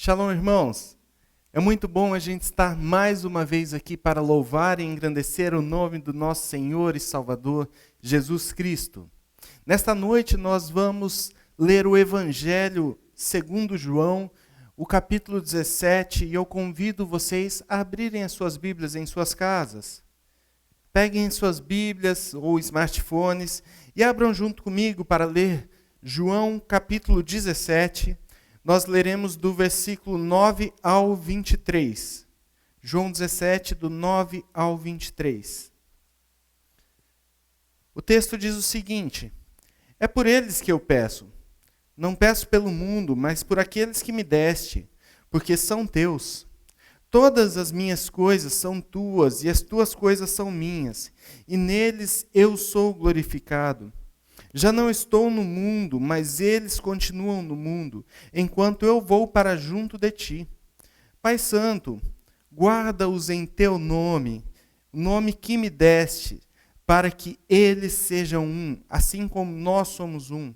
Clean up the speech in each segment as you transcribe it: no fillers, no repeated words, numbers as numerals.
Shalom, irmãos. É muito bom a gente estar mais uma vez aqui para louvar e engrandecer o nome do nosso Senhor e Salvador, Jesus Cristo. Nesta noite nós vamos ler o Evangelho segundo João, o capítulo 17, e eu convido vocês a abrirem as suas Bíblias em suas casas. Peguem suas Bíblias ou smartphones e abram junto comigo para ler João capítulo 17. Nós leremos do versículo 9 ao 23. João 17, do 9 ao 23. O texto diz o seguinte: É por eles que eu peço. Não peço pelo mundo, mas por aqueles que me deste, porque são teus. Todas as minhas coisas são tuas, e as tuas coisas são minhas, e neles eu sou glorificado. Já não estou no mundo, mas eles continuam no mundo, enquanto eu vou para junto de ti. Pai Santo, guarda-os em teu nome, o nome que me deste, para que eles sejam um, assim como nós somos um.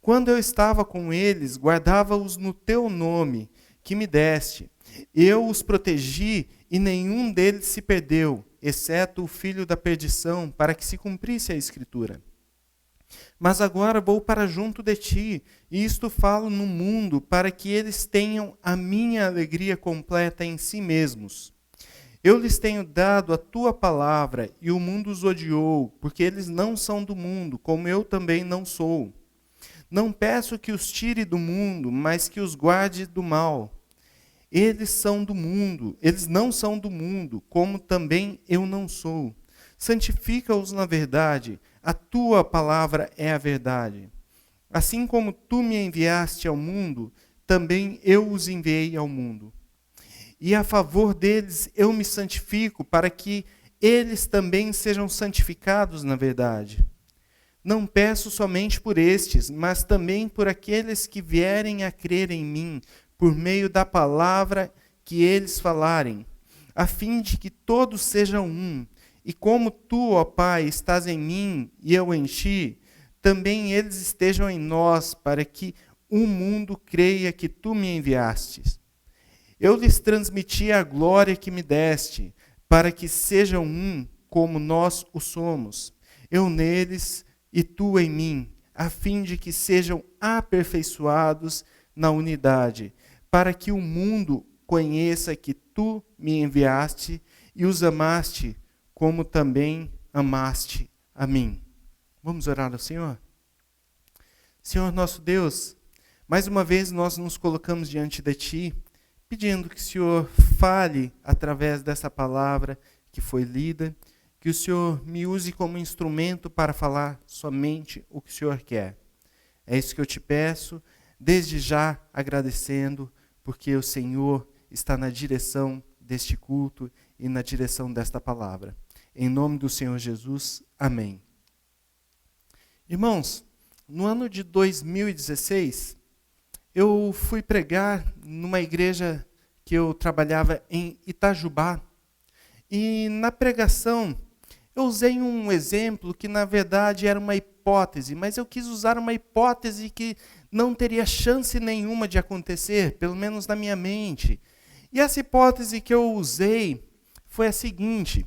Quando eu estava com eles, guardava-os no teu nome, que me deste. Eu os protegi e nenhum deles se perdeu, exceto o filho da perdição, para que se cumprisse a Escritura. Mas agora vou para junto de ti, e isto falo no mundo, para que eles tenham a minha alegria completa em si mesmos. Eu lhes tenho dado a tua palavra, e o mundo os odiou, porque eles não são do mundo, como eu também não sou. Não peço que os tire do mundo, mas que os guarde do mal. Eles não são do mundo, como também eu não sou. Santifica-os na verdade. A tua palavra é a verdade. Assim como tu me enviaste ao mundo, também eu os enviei ao mundo. E a favor deles eu me santifico, para que eles também sejam santificados na verdade. Não peço somente por estes, mas também por aqueles que vierem a crer em mim, por meio da palavra que eles falarem, a fim de que todos sejam um. E como tu, ó Pai, estás em mim e eu em ti, também eles estejam em nós, para que o mundo creia que tu me enviastes. Eu lhes transmiti a glória que me deste, para que sejam um, como nós o somos. Eu neles e tu em mim, a fim de que sejam aperfeiçoados na unidade, para que o mundo conheça que tu me enviaste e os amaste, como também amaste a mim. Vamos orar ao Senhor? Senhor nosso Deus, mais uma vez nós nos colocamos diante de Ti, pedindo que o Senhor fale através dessa palavra que foi lida, que o Senhor me use como instrumento para falar somente o que o Senhor quer. É isso que eu te peço, desde já agradecendo, porque o Senhor está na direção deste culto e na direção desta palavra. Em nome do Senhor Jesus, amém. Irmãos, no ano de 2016, eu fui pregar numa igreja que eu trabalhava em Itajubá. E na pregação, eu usei um exemplo que na verdade era uma hipótese, mas eu quis usar uma hipótese que não teria chance nenhuma de acontecer, pelo menos na minha mente. E essa hipótese que eu usei foi a seguinte: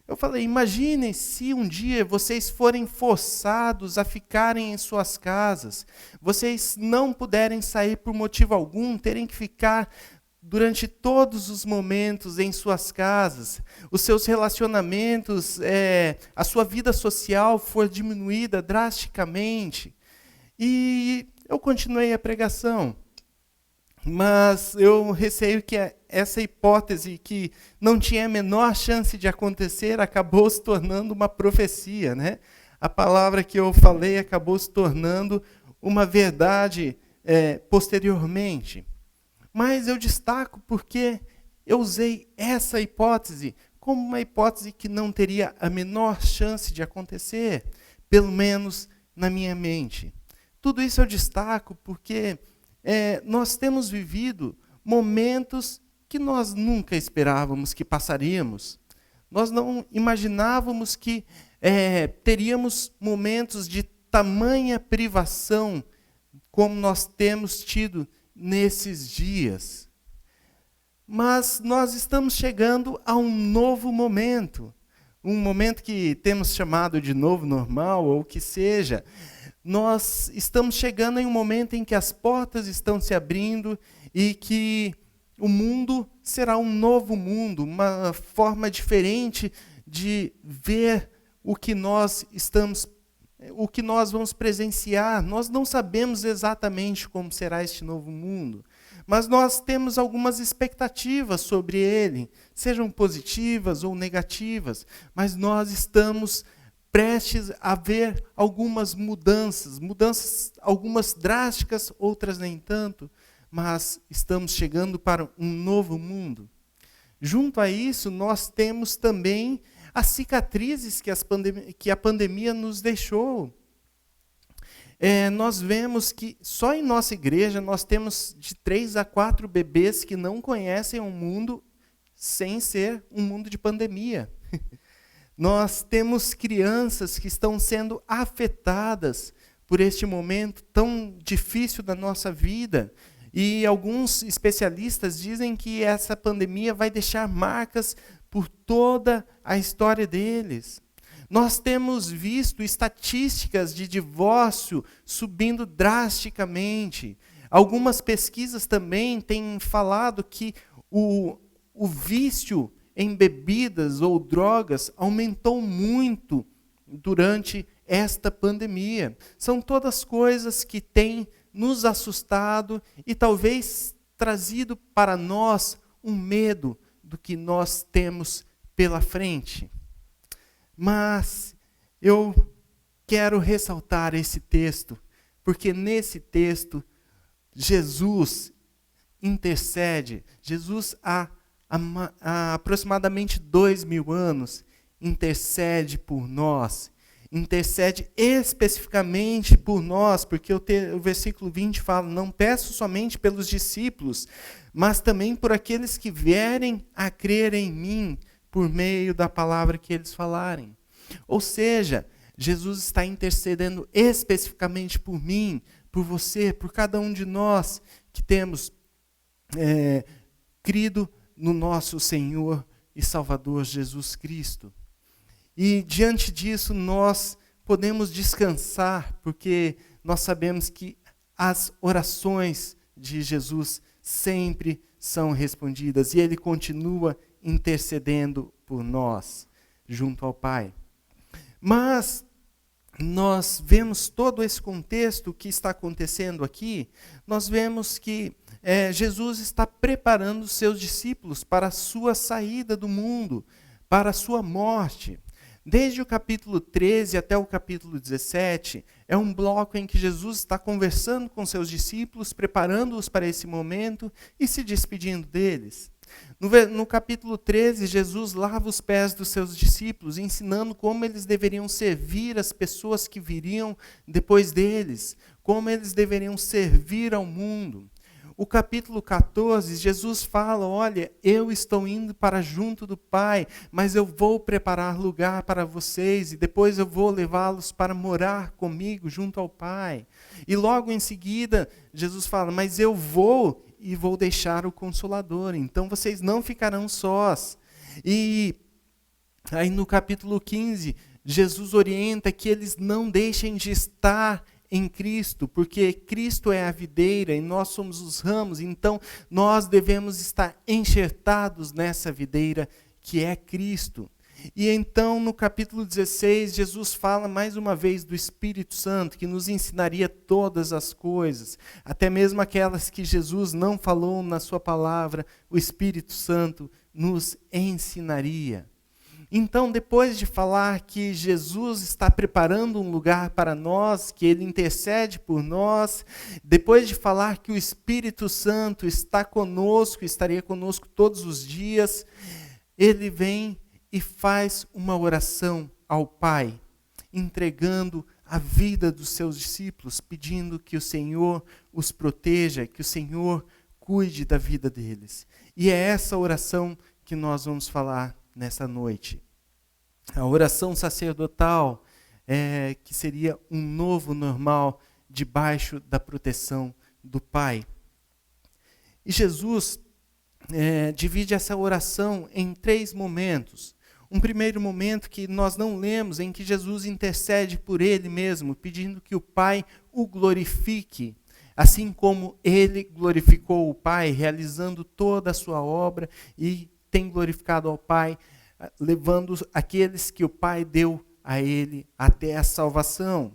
eu falei, imaginem se um dia vocês forem forçados a ficarem em suas casas, vocês não puderem sair por motivo algum, terem que ficar durante todos os momentos em suas casas, os seus relacionamentos, a sua vida social for diminuída drasticamente. E eu continuei a pregação. Mas eu receio que essa hipótese, que não tinha a menor chance de acontecer, acabou se tornando uma profecia, né? A palavra que eu falei acabou se tornando uma verdade posteriormente. Mas eu destaco porque eu usei essa hipótese como uma hipótese que não teria a menor chance de acontecer, pelo menos na minha mente. Tudo isso eu destaco porque nós temos vivido momentos que nós nunca esperávamos que passaríamos. Nós não imaginávamos que teríamos momentos de tamanha privação como nós temos tido nesses dias. Mas nós estamos chegando a um novo momento. Um momento que temos chamado de novo normal, ou o que seja. Nós estamos chegando em um momento em que as portas estão se abrindo e que o mundo será um novo mundo, uma forma diferente de ver o que nós vamos presenciar. Nós não sabemos exatamente como será este novo mundo, mas nós temos algumas expectativas sobre ele, sejam positivas ou negativas, mas nós estamos prestes a ver algumas mudanças, algumas drásticas, outras nem tanto, mas estamos chegando para um novo mundo. Junto a isso, nós temos também as cicatrizes que a pandemia nos deixou. Nós vemos que só em nossa igreja nós temos de 3 a 4 bebês que não conhecem o mundo sem ser um mundo de pandemia. Nós temos crianças que estão sendo afetadas por este momento tão difícil da nossa vida. E alguns especialistas dizem que essa pandemia vai deixar marcas por toda a história deles. Nós temos visto estatísticas de divórcio subindo drasticamente. Algumas pesquisas também têm falado que o vício em bebidas ou drogas aumentou muito durante esta pandemia. São todas coisas que têm nos assustado e talvez trazido para nós um medo do que nós temos pela frente. Mas eu quero ressaltar esse texto, porque nesse texto Jesus intercede, Jesus há aproximadamente 2000 anos, intercede por nós, intercede especificamente por nós, porque o versículo 20 fala, não peço somente pelos discípulos, mas também por aqueles que vierem a crer em mim, por meio da palavra que eles falarem. Ou seja, Jesus está intercedendo especificamente por mim, por você, por cada um de nós que temos crido no nosso Senhor e Salvador Jesus Cristo. E diante disso nós podemos descansar, porque nós sabemos que as orações de Jesus sempre são respondidas e ele continua intercedendo por nós junto ao Pai. Mas nós vemos todo esse contexto que está acontecendo aqui, nós vemos que Jesus está preparando os seus discípulos para a sua saída do mundo, para a sua morte. Desde o capítulo 13 até o capítulo 17, é um bloco em que Jesus está conversando com seus discípulos, preparando-os para esse momento e se despedindo deles. No capítulo 13, Jesus lava os pés dos seus discípulos, ensinando como eles deveriam servir as pessoas que viriam depois deles, como eles deveriam servir ao mundo. O capítulo 14, Jesus fala, olha, eu estou indo para junto do Pai, mas eu vou preparar lugar para vocês e depois eu vou levá-los para morar comigo junto ao Pai. E logo em seguida, Jesus fala, mas eu vou e vou deixar o Consolador, então vocês não ficarão sós. E aí no capítulo 15, Jesus orienta que eles não deixem de estar em Cristo, porque Cristo é a videira e nós somos os ramos, então nós devemos estar enxertados nessa videira que é Cristo. E então no capítulo 16, Jesus fala mais uma vez do Espírito Santo, que nos ensinaria todas as coisas, até mesmo aquelas que Jesus não falou na sua palavra, o Espírito Santo nos ensinaria. Então, depois de falar que Jesus está preparando um lugar para nós, que ele intercede por nós, depois de falar que o Espírito Santo está conosco, estaria conosco todos os dias, ele vem e faz uma oração ao Pai, entregando a vida dos seus discípulos, pedindo que o Senhor os proteja, que o Senhor cuide da vida deles. E é essa oração que nós vamos falar nessa noite. A oração sacerdotal, que seria um novo normal debaixo da proteção do Pai. E Jesus divide essa oração em 3 momentos. Um primeiro momento que nós não lemos, em que Jesus intercede por ele mesmo, pedindo que o Pai o glorifique, assim como ele glorificou o Pai, realizando toda a sua obra e tem glorificado ao Pai, levando aqueles que o Pai deu a ele até a salvação.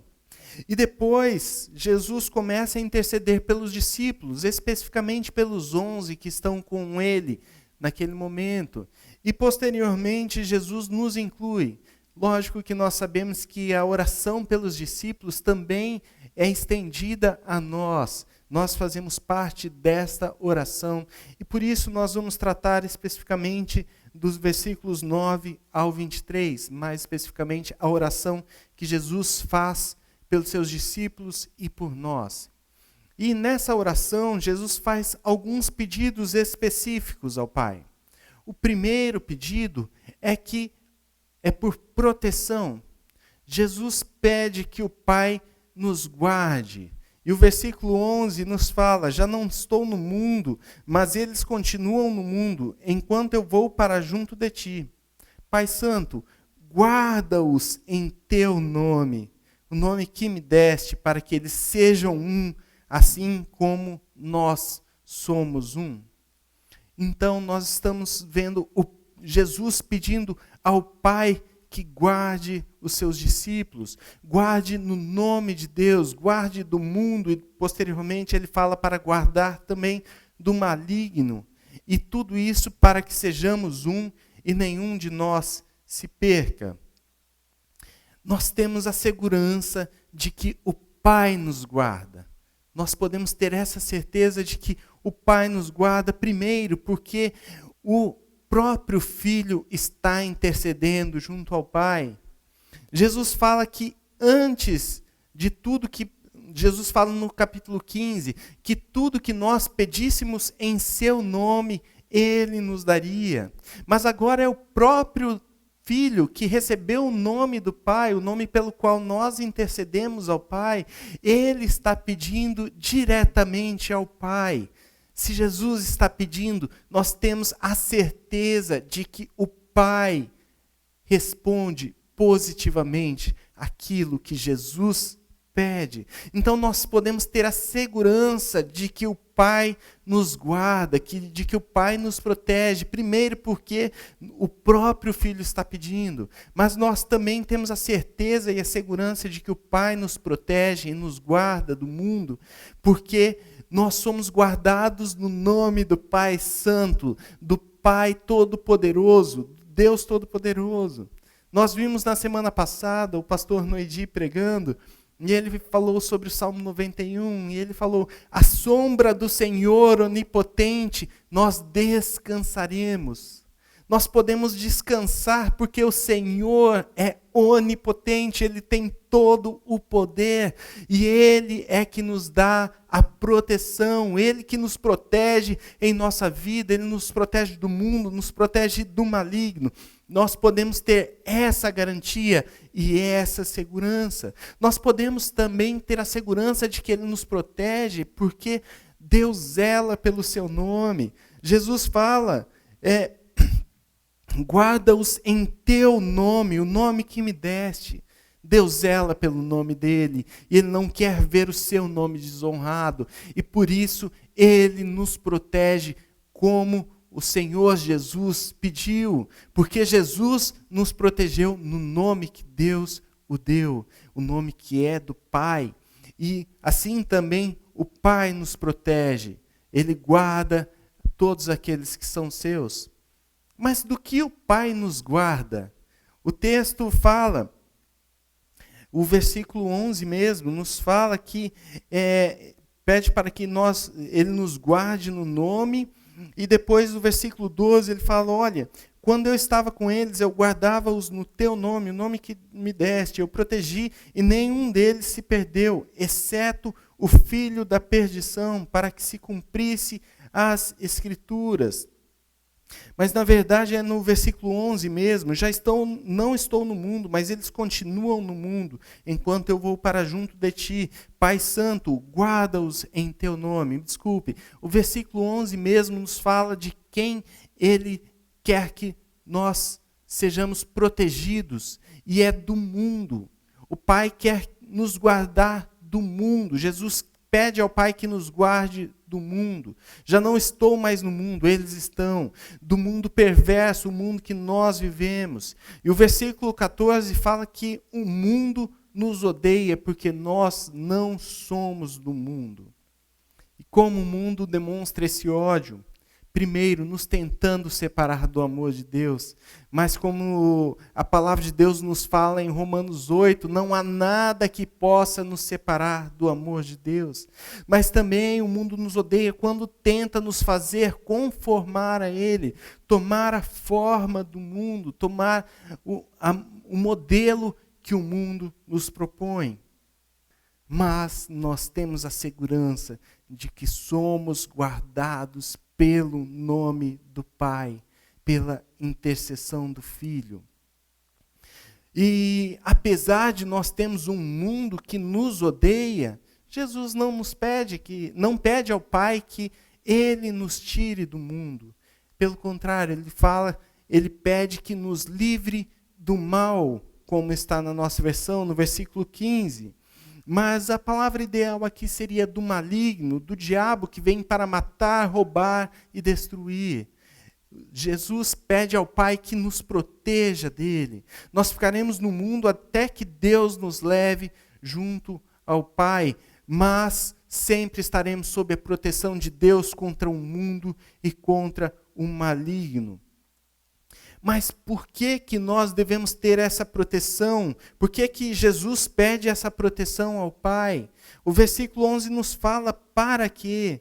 E depois, Jesus começa a interceder pelos discípulos, especificamente pelos 11 que estão com ele naquele momento. E posteriormente, Jesus nos inclui. Lógico que nós sabemos que a oração pelos discípulos também é estendida a nós. Nós fazemos parte desta oração. E por isso nós vamos tratar especificamente dos versículos 9 ao 23, mais especificamente a oração que Jesus faz pelos seus discípulos e por nós. E nessa oração, Jesus faz alguns pedidos específicos ao Pai. O primeiro pedido é por proteção. Jesus pede que o Pai nos guarde. E o versículo 11 nos fala: já não estou no mundo, mas eles continuam no mundo, enquanto eu vou para junto de ti. Pai Santo, guarda-os em teu nome, o nome que me deste, para que eles sejam um, assim como nós somos um. Então nós estamos vendo Jesus pedindo ao Pai que guarde os seus discípulos, guarde no nome de Deus, guarde do mundo, e posteriormente ele fala para guardar também do maligno. E tudo isso para que sejamos um e nenhum de nós se perca. Nós temos a segurança de que o Pai nos guarda. Nós podemos ter essa certeza de que o Pai nos guarda, primeiro, porque o próprio Filho está intercedendo junto ao Pai. Jesus fala que antes de tudo que... Jesus fala no capítulo 15, que tudo que nós pedíssemos em seu nome, Ele nos daria. Mas agora é o próprio Filho que recebeu o nome do Pai, o nome pelo qual nós intercedemos ao Pai, Ele está pedindo diretamente ao Pai. Se Jesus está pedindo, nós temos a certeza de que o Pai responde positivamente aquilo que Jesus pede. Então nós podemos ter a segurança de que o Pai nos guarda, de que o Pai nos protege, primeiro porque o próprio Filho está pedindo, mas nós também temos a certeza e a segurança de que o Pai nos protege e nos guarda do mundo, porque nós somos guardados no nome do Pai Santo, do Pai Todo-Poderoso, Deus Todo-Poderoso. Nós vimos na semana passada o pastor Noedi pregando, e ele falou sobre o Salmo 91, e ele falou: à sombra do Senhor onipotente, nós descansaremos. Nós podemos descansar porque o Senhor é onipotente, Ele tem todo o poder, e Ele é que nos dá a proteção, Ele que nos protege em nossa vida, Ele nos protege do mundo, nos protege do maligno. Nós podemos ter essa garantia e essa segurança. Nós podemos também ter a segurança de que Ele nos protege, porque Deus zela pelo seu nome. Jesus fala, guarda-os em teu nome, o nome que me deste. Deus zela pelo nome dele, e Ele não quer ver o seu nome desonrado, e por isso Ele nos protege como o Senhor Jesus pediu, porque Jesus nos protegeu no nome que Deus o deu, o nome que é do Pai. E assim também o Pai nos protege, Ele guarda todos aqueles que são seus. Mas do que o Pai nos guarda? O texto fala, o versículo 11 mesmo, nos fala que pede para que Ele nos guarde no nome. E depois do versículo 12 ele fala, olha, quando eu estava com eles, eu guardava-os no teu nome, o nome que me deste, eu protegi, e nenhum deles se perdeu, exceto o filho da perdição, para que se cumprisse as Escrituras. Mas na verdade é no versículo 11 mesmo, não estou no mundo, mas eles continuam no mundo, enquanto eu vou para junto de ti. Pai Santo, guarda-os em teu nome. Desculpe, o versículo 11 mesmo nos fala de quem ele quer que nós sejamos protegidos, e é do mundo. O Pai quer nos guardar do mundo. Jesus pede ao Pai que nos guarde do mundo. Já não estou mais no mundo, eles estão. Do mundo perverso, o mundo que nós vivemos. E o versículo 14 fala que o mundo nos odeia porque nós não somos do mundo. E como o mundo demonstra esse ódio? Primeiro, nos tentando separar do amor de Deus, mas como a palavra de Deus nos fala em Romanos 8, não há nada que possa nos separar do amor de Deus. Mas também o mundo nos odeia quando tenta nos fazer conformar a Ele, tomar a forma do mundo, tomar o modelo que o mundo nos propõe. Mas nós temos a segurança de que somos guardados pelo nome do Pai, pela intercessão do Filho. E apesar de nós termos um mundo que nos odeia, Jesus não pede ao Pai que Ele nos tire do mundo. Pelo contrário, Ele pede que nos livre do mal, como está na nossa versão, no versículo 15. Mas a palavra ideal aqui seria do maligno, do diabo que vem para matar, roubar e destruir. Jesus pede ao Pai que nos proteja dele. Nós ficaremos no mundo até que Deus nos leve junto ao Pai, mas sempre estaremos sob a proteção de Deus contra o mundo e contra o maligno. Mas por que nós devemos ter essa proteção? Por que Jesus pede essa proteção ao Pai? O versículo 11 nos fala para quê?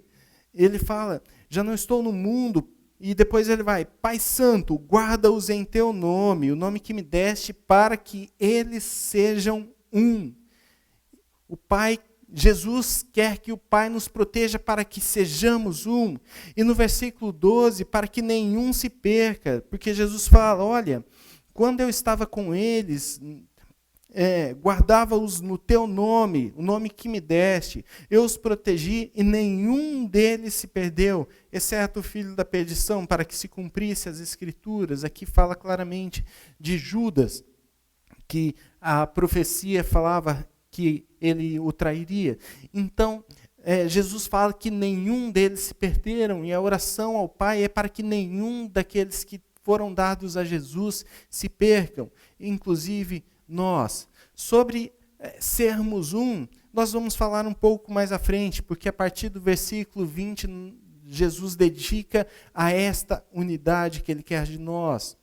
Ele fala, já não estou no mundo, e depois ele vai, Pai Santo, guarda-os em teu nome, o nome que me deste, para que eles sejam um. Jesus quer que o Pai nos proteja para que sejamos um. E no versículo 12, para que nenhum se perca. Porque Jesus fala, olha, quando eu estava com eles, guardava-os no teu nome, o nome que me deste. Eu os protegi e nenhum deles se perdeu, exceto o filho da perdição, para que se cumprisse as Escrituras. Aqui fala claramente de Judas, que a profecia falava que ele o trairia. Então, Jesus fala que nenhum deles se perderam, e a oração ao Pai é para que nenhum daqueles que foram dados a Jesus se percam, inclusive nós. Sobre sermos um, nós vamos falar um pouco mais à frente, porque a partir do versículo 20, Jesus dedica a esta unidade que Ele quer de nós.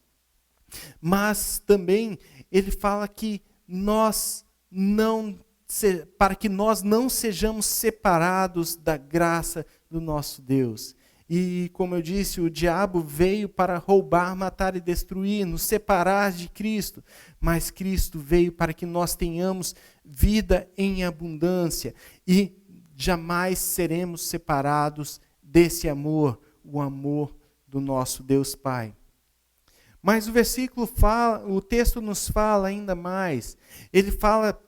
Mas também Ele fala que para que nós não sejamos separados da graça do nosso Deus. E, como eu disse, o diabo veio para roubar, matar e destruir, nos separar de Cristo. Mas Cristo veio para que nós tenhamos vida em abundância. E jamais seremos separados desse amor, o amor do nosso Deus Pai. Mas o texto nos fala ainda mais. Ele fala,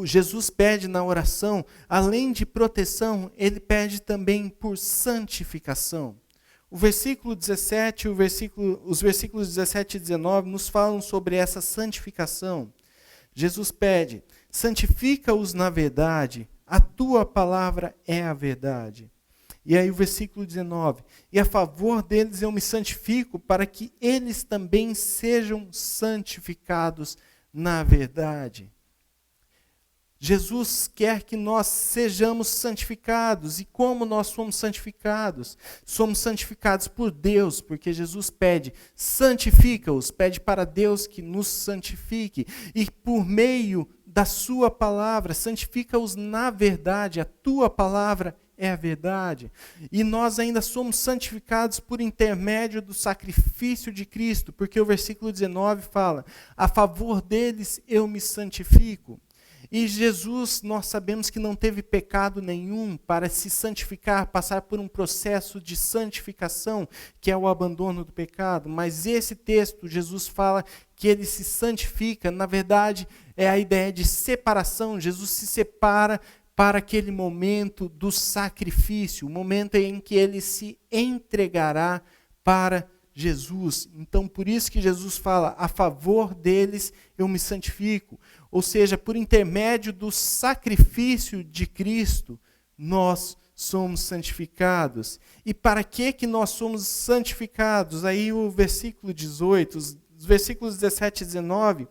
Jesus pede na oração, além de proteção, ele pede também por santificação. O versículo 17, os versículos 17 e 19 nos falam sobre essa santificação. Jesus pede, santifica-os na verdade, a tua palavra é a verdade. E aí o versículo 19, e a favor deles eu me santifico, para que eles também sejam santificados na verdade. Jesus quer que nós sejamos santificados. E como nós somos santificados? Somos santificados por Deus, porque Jesus pede, santifica-os, pede para Deus que nos santifique. E por meio da sua palavra, santifica-os na verdade, a tua palavra é a verdade. E nós ainda somos santificados por intermédio do sacrifício de Cristo, porque o versículo 19 fala, a favor deles eu me santifico. E Jesus, nós sabemos que não teve pecado nenhum para se santificar, passar por um processo de santificação, que é o abandono do pecado. Mas esse texto, Jesus fala que ele se santifica, na verdade, é a ideia de separação. Jesus se separa para aquele momento do sacrifício, o momento em que ele se entregará para Jesus. Então, por isso que Jesus fala, a favor deles eu me santifico. Ou seja, por intermédio do sacrifício de Cristo, nós somos santificados. E para que nós somos santificados? Aí o versículo 18, os versículos 17 e 19,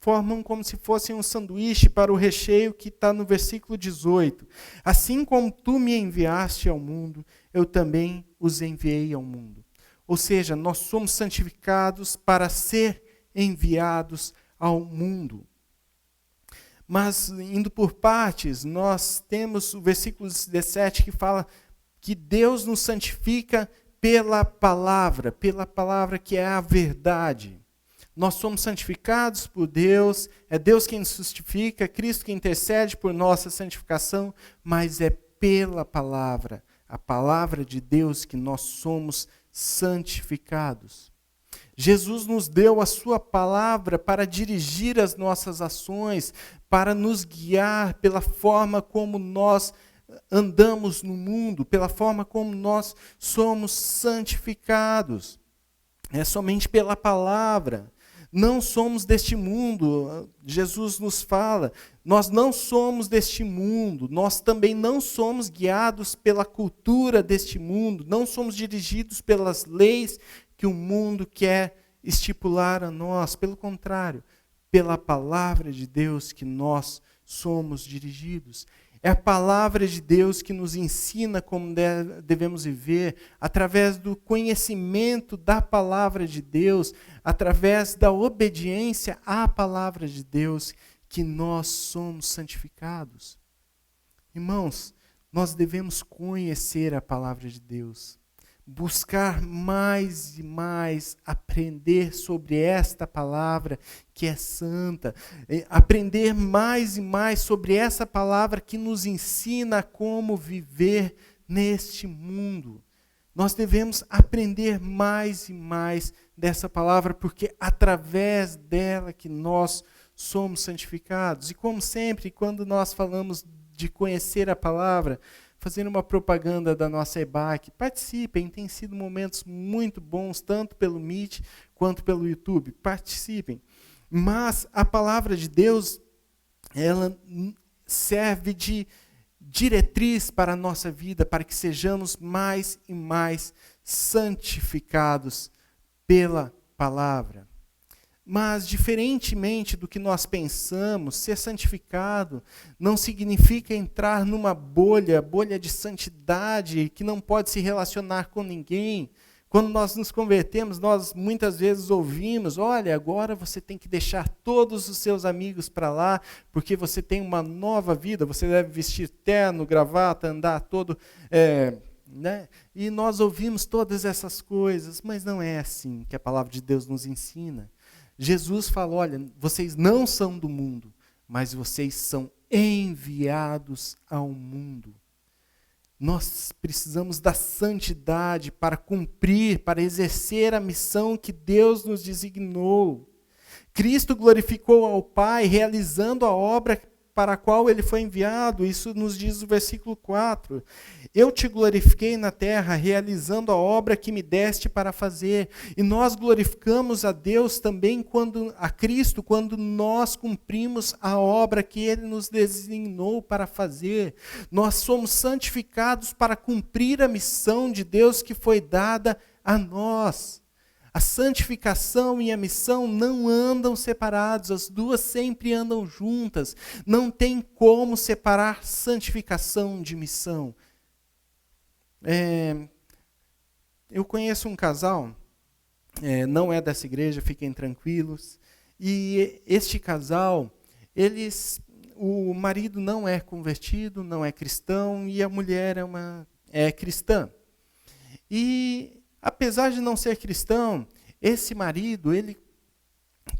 formam como se fossem um sanduíche para o recheio que está no versículo 18. Assim como tu me enviaste ao mundo, eu também os enviei ao mundo. Ou seja, nós somos santificados para ser enviados ao mundo. Mas, indo por partes, nós temos o versículo 17 que fala que Deus nos santifica pela palavra que é a verdade. Nós somos santificados por Deus, é Deus quem nos justifica, é Cristo quem intercede por nossa santificação, mas é pela palavra, a palavra de Deus, que nós somos santificados. Jesus nos deu a sua palavra para dirigir as nossas ações, para nos guiar pela forma como nós andamos no mundo, pela forma como nós somos santificados. É somente pela palavra. Não somos deste mundo. Jesus nos fala, nós não somos deste mundo, nós também não somos guiados pela cultura deste mundo, não somos dirigidos pelas leis que o mundo quer estipular a nós. Pelo contrário, pela palavra de Deus que nós somos dirigidos. É a palavra de Deus que nos ensina como devemos viver, através do conhecimento da palavra de Deus, através da obediência à palavra de Deus, que nós somos santificados. Irmãos, nós devemos conhecer a palavra de Deus, buscar mais e mais aprender sobre esta palavra que é santa, aprender mais e mais sobre essa palavra que nos ensina como viver neste mundo. Nós devemos aprender mais e mais dessa palavra, porque através dela que nós somos santificados. E como sempre, quando nós falamos de conhecer a palavra, fazendo uma propaganda da nossa EBAC, participem, tem sido momentos muito bons, tanto pelo Meet quanto pelo YouTube, participem. Mas a palavra de Deus, ela serve de diretriz para a nossa vida, para que sejamos mais e mais santificados pela palavra. Mas, diferentemente do que nós pensamos, ser santificado não significa entrar numa bolha de santidade, que não pode se relacionar com ninguém. Quando nós nos convertemos, nós muitas vezes ouvimos, olha, agora você tem que deixar todos os seus amigos para lá, porque você tem uma nova vida, você deve vestir terno, gravata, andar todo... né? E nós ouvimos todas essas coisas, mas não é assim que a palavra de Deus nos ensina. Jesus fala, olha, vocês não são do mundo, mas vocês são enviados ao mundo. Nós precisamos da santidade para cumprir, para exercer a missão que Deus nos designou. Cristo glorificou ao Pai, realizando a obra para a qual ele foi enviado. Isso nos diz o versículo 4. Eu te glorifiquei na terra, realizando a obra que me deste para fazer. E nós glorificamos a Deus também, a Cristo, quando nós cumprimos a obra que ele nos designou para fazer. Nós somos santificados para cumprir a missão de Deus que foi dada a nós. A santificação e a missão não andam separados, as duas sempre andam juntas. Não tem como separar santificação de missão. Eu conheço um casal, não é dessa igreja, fiquem tranquilos. E este casal, o marido não é convertido, não é cristão, e a mulher é cristã. E apesar de não ser cristão, esse marido, ele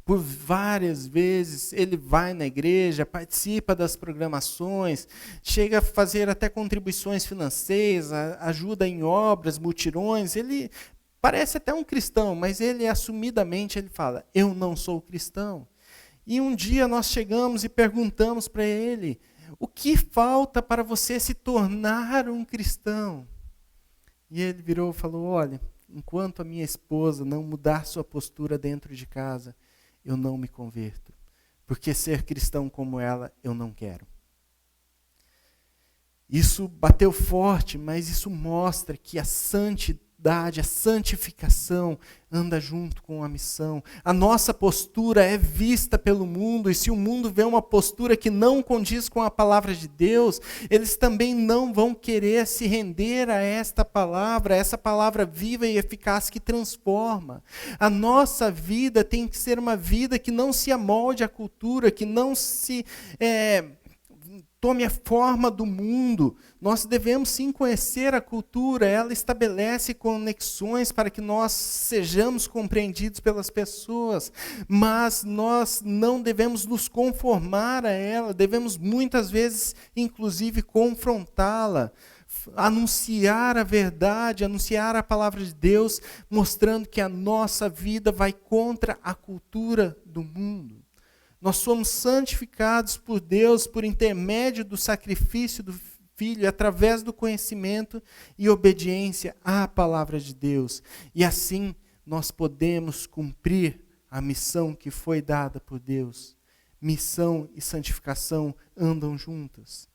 por várias vezes ele vai na igreja, participa das programações, chega a fazer até contribuições financeiras, ajuda em obras, mutirões. Ele parece até um cristão, mas ele assumidamente ele fala: eu não sou cristão. E um dia nós chegamos e perguntamos para ele: o que falta para você se tornar um cristão? E ele virou e falou: olha, enquanto a minha esposa não mudar sua postura dentro de casa, eu não me converto, porque ser cristão como ela eu não quero. Isso bateu forte, mas isso mostra que a santidade, a santificação anda junto com a missão. A nossa postura é vista pelo mundo, e se o mundo vê uma postura que não condiz com a palavra de Deus, eles também não vão querer se render a esta palavra, essa palavra viva e eficaz que transforma. A nossa vida tem que ser uma vida que não se amolde à cultura, que não se tome a forma do mundo. Nós devemos sim conhecer a cultura, ela estabelece conexões para que nós sejamos compreendidos pelas pessoas, mas nós não devemos nos conformar a ela, devemos muitas vezes, inclusive, confrontá-la, anunciar a verdade, anunciar a palavra de Deus, mostrando que a nossa vida vai contra a cultura do mundo. Nós somos santificados por Deus por intermédio do sacrifício do Filho, através do conhecimento e obediência à palavra de Deus. E assim nós podemos cumprir a missão que foi dada por Deus. Missão e santificação andam juntas.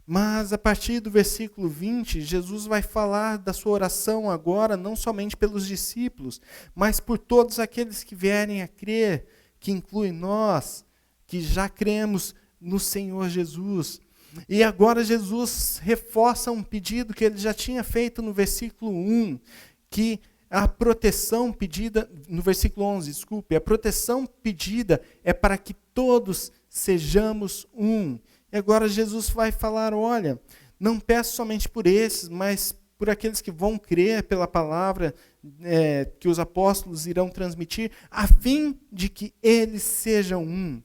Mas a partir do versículo 20, Jesus vai falar da sua oração agora, não somente pelos discípulos, mas por todos aqueles que vierem a crer, que inclui nós, que já cremos no Senhor Jesus. E agora Jesus reforça um pedido que ele já tinha feito no versículo 1, que a proteção pedida, no versículo 11, desculpe, a proteção pedida é para que todos sejamos um. E agora Jesus vai falar: olha, não peço somente por esses, mas por aqueles que vão crer pela palavra que os apóstolos irão transmitir, a fim de que eles sejam um.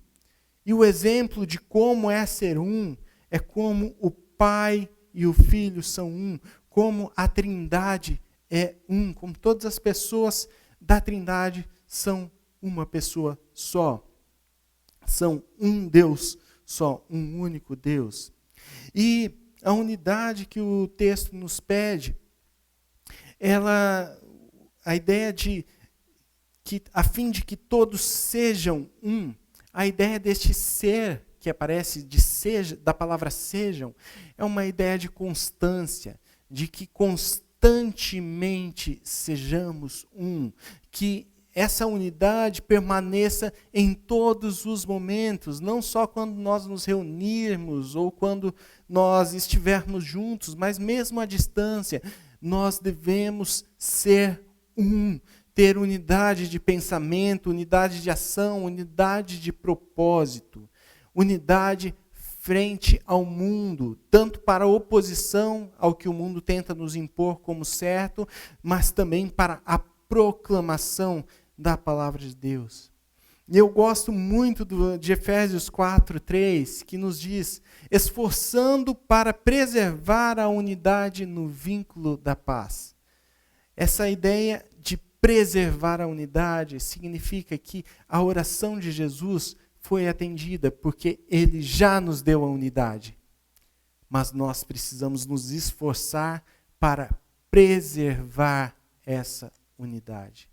E o exemplo de como é ser um, é como o Pai e o Filho são um, como a Trindade é um, como todas as pessoas da Trindade são uma pessoa só. São um Deus só, um único Deus. E a unidade que o texto nos pede, a ideia de que, a fim de que todos sejam um, a ideia deste ser, que aparece de seja, da palavra sejam, é uma ideia de constância, de que constantemente sejamos um, que essa unidade permaneça em todos os momentos, não só quando nós nos reunirmos ou quando nós estivermos juntos, mas mesmo à distância, nós devemos ser um, ter unidade de pensamento, unidade de ação, unidade de propósito, unidade frente ao mundo, tanto para a oposição ao que o mundo tenta nos impor como certo, mas também para a proclamação da palavra de Deus. E eu gosto muito de Efésios 4:3, que nos diz: esforçando para preservar a unidade no vínculo da paz. Essa ideia de preservar a unidade significa que a oração de Jesus foi atendida, porque ele já nos deu a unidade. Mas nós precisamos nos esforçar para preservar essa unidade.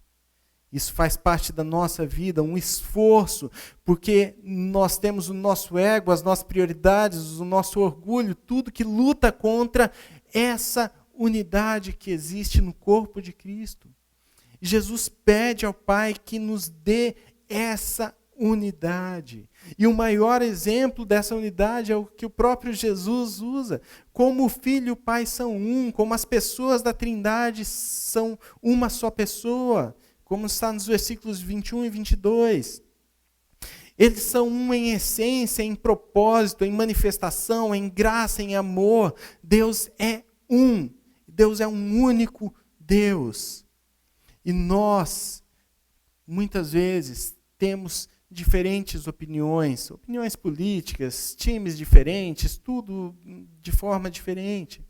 Isso faz parte da nossa vida, um esforço, porque nós temos o nosso ego, as nossas prioridades, o nosso orgulho, tudo que luta contra essa unidade que existe no corpo de Cristo. Jesus pede ao Pai que nos dê essa unidade. E o maior exemplo dessa unidade é o que o próprio Jesus usa. Como o Filho e o Pai são um, como as pessoas da Trindade são uma só pessoa, como está nos versículos 21 e 22. Eles são um em essência, em propósito, em manifestação, em graça, em amor. Deus é um. Deus é um único Deus. E nós, muitas vezes, temos diferentes opiniões políticas, times diferentes, tudo de forma diferente.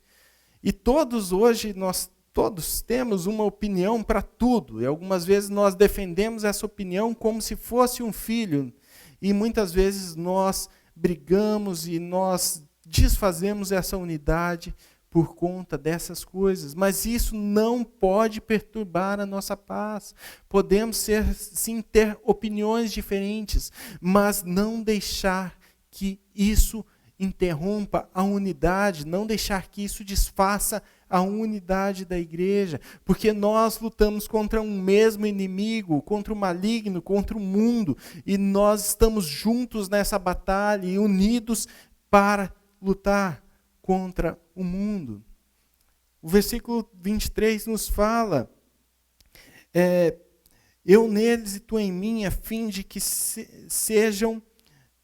E todos hoje, nós todos temos uma opinião para tudo. E algumas vezes nós defendemos essa opinião como se fosse um filho. E muitas vezes nós brigamos e nós desfazemos essa unidade por conta dessas coisas. Mas isso não pode perturbar a nossa paz. Podemos sim ter opiniões diferentes, mas não deixar que isso interrompa a unidade, não deixar que isso desfaça a unidade da igreja, porque nós lutamos contra um mesmo inimigo, contra o maligno, contra o mundo, e nós estamos juntos nessa batalha e unidos para lutar contra o mundo. O versículo 23 nos fala, eu neles e tu em mim, a fim de que sejam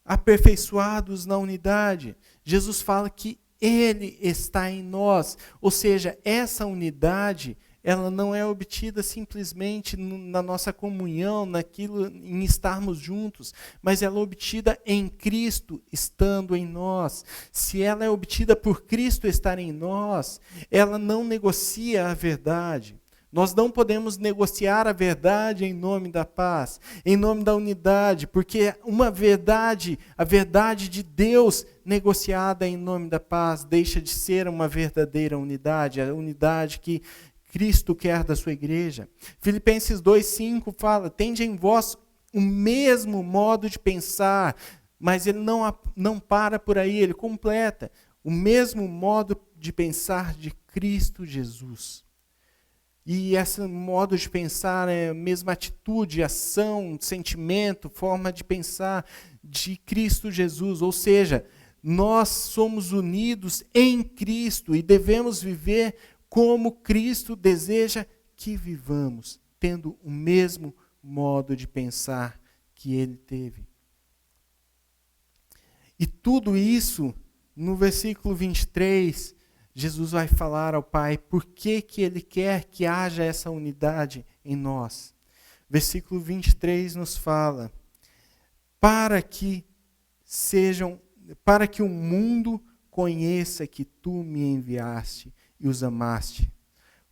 aperfeiçoados na unidade. Jesus fala que Ele está em nós, ou seja, essa unidade, ela não é obtida simplesmente na nossa comunhão, em estarmos juntos, mas ela é obtida em Cristo estando em nós. Se ela é obtida por Cristo estar em nós, ela não negocia a verdade. Nós não podemos negociar a verdade em nome da paz, em nome da unidade, porque uma verdade, a verdade de Deus negociada em nome da paz, deixa de ser uma verdadeira unidade, a unidade que Cristo quer da sua igreja. Filipenses 2,5 fala, tende em vós o mesmo modo de pensar, mas ele não para por aí, ele completa, o mesmo modo de pensar de Cristo Jesus. E esse modo de pensar é a mesma atitude, ação, sentimento, forma de pensar de Cristo Jesus. Ou seja, nós somos unidos em Cristo e devemos viver como Cristo deseja que vivamos, tendo o mesmo modo de pensar que Ele teve. E tudo isso, no versículo 23, Jesus vai falar ao Pai por que Ele quer que haja essa unidade em nós. Versículo 23 nos fala, para que o mundo conheça que tu me enviaste e os amaste,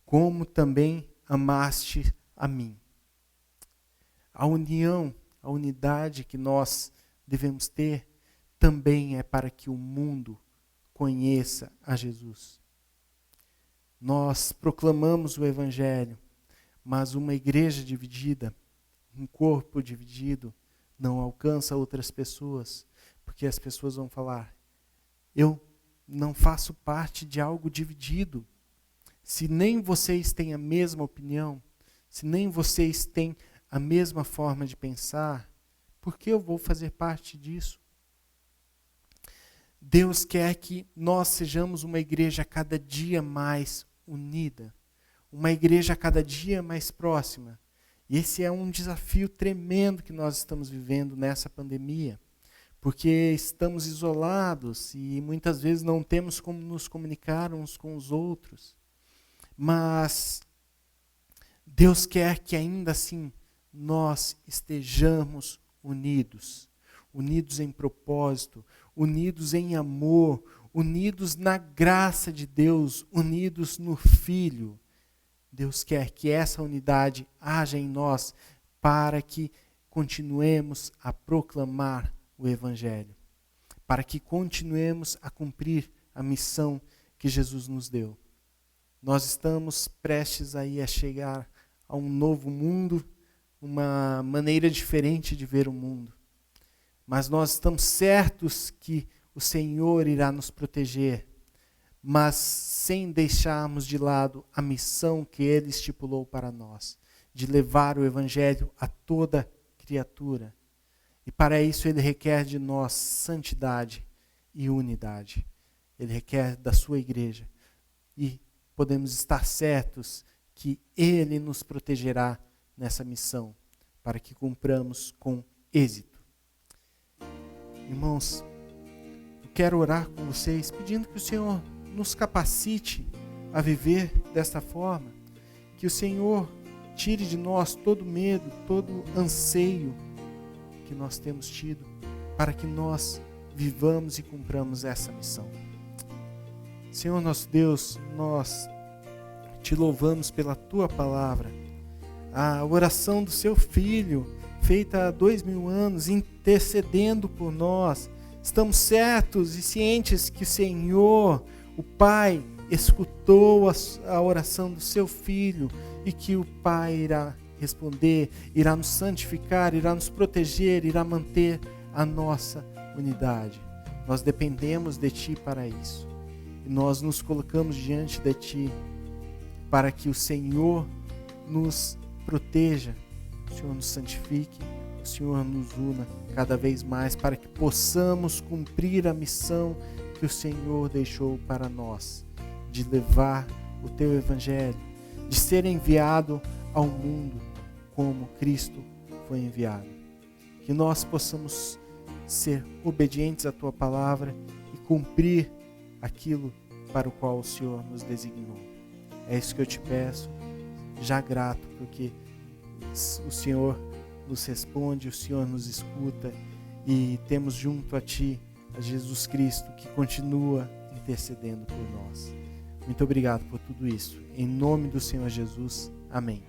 como também amaste a mim. A união, a unidade que nós devemos ter, também é para que o mundo conheça a Jesus. Nós proclamamos o Evangelho, mas uma igreja dividida, um corpo dividido, não alcança outras pessoas, porque as pessoas vão falar, eu não faço parte de algo dividido. Se nem vocês têm a mesma opinião, se nem vocês têm a mesma forma de pensar, por que eu vou fazer parte disso? Deus quer que nós sejamos uma igreja cada dia mais unida, uma igreja cada dia mais próxima. E esse é um desafio tremendo que nós estamos vivendo nessa pandemia, porque estamos isolados e muitas vezes não temos como nos comunicar uns com os outros. Mas Deus quer que ainda assim nós estejamos unidos, unidos em propósito, unidos em amor, unidos na graça de Deus, unidos no Filho. Deus quer que essa unidade haja em nós para que continuemos a proclamar o Evangelho, para que continuemos a cumprir a missão que Jesus nos deu. Nós estamos prestes aí a chegar a um novo mundo, uma maneira diferente de ver o mundo. Mas nós estamos certos que o Senhor irá nos proteger, mas sem deixarmos de lado a missão que Ele estipulou para nós, de levar o Evangelho a toda criatura. E para isso Ele requer de nós santidade e unidade. Ele requer da sua igreja. E podemos estar certos que Ele nos protegerá nessa missão, para que cumpramos com êxito. Irmãos, eu quero orar com vocês, pedindo que o Senhor nos capacite a viver desta forma, que o Senhor tire de nós todo medo, todo anseio, que nós temos tido para que nós vivamos e cumpramos essa missão. Senhor nosso Deus, nós te louvamos pela tua palavra, a oração do seu Filho, feita há 2000 anos, intercedendo por nós. Estamos certos e cientes que o Senhor, o Pai, escutou a oração do seu Filho e que o Pai irá responder, irá nos santificar, irá nos proteger, irá manter a nossa unidade. Nós dependemos de Ti para isso. E nós nos colocamos diante de Ti para que o Senhor nos proteja, o Senhor nos santifique, o Senhor nos una cada vez mais para que possamos cumprir a missão que o Senhor deixou para nós, de levar o Teu Evangelho, de ser enviado ao mundo como Cristo foi enviado. Que nós possamos ser obedientes à Tua palavra e cumprir aquilo para o qual o Senhor nos designou. É isso que eu te peço, já grato, porque o Senhor nos responde, o Senhor nos escuta e temos junto a Ti, a Jesus Cristo, que continua intercedendo por nós. Muito obrigado por tudo isso. Em nome do Senhor Jesus. Amém.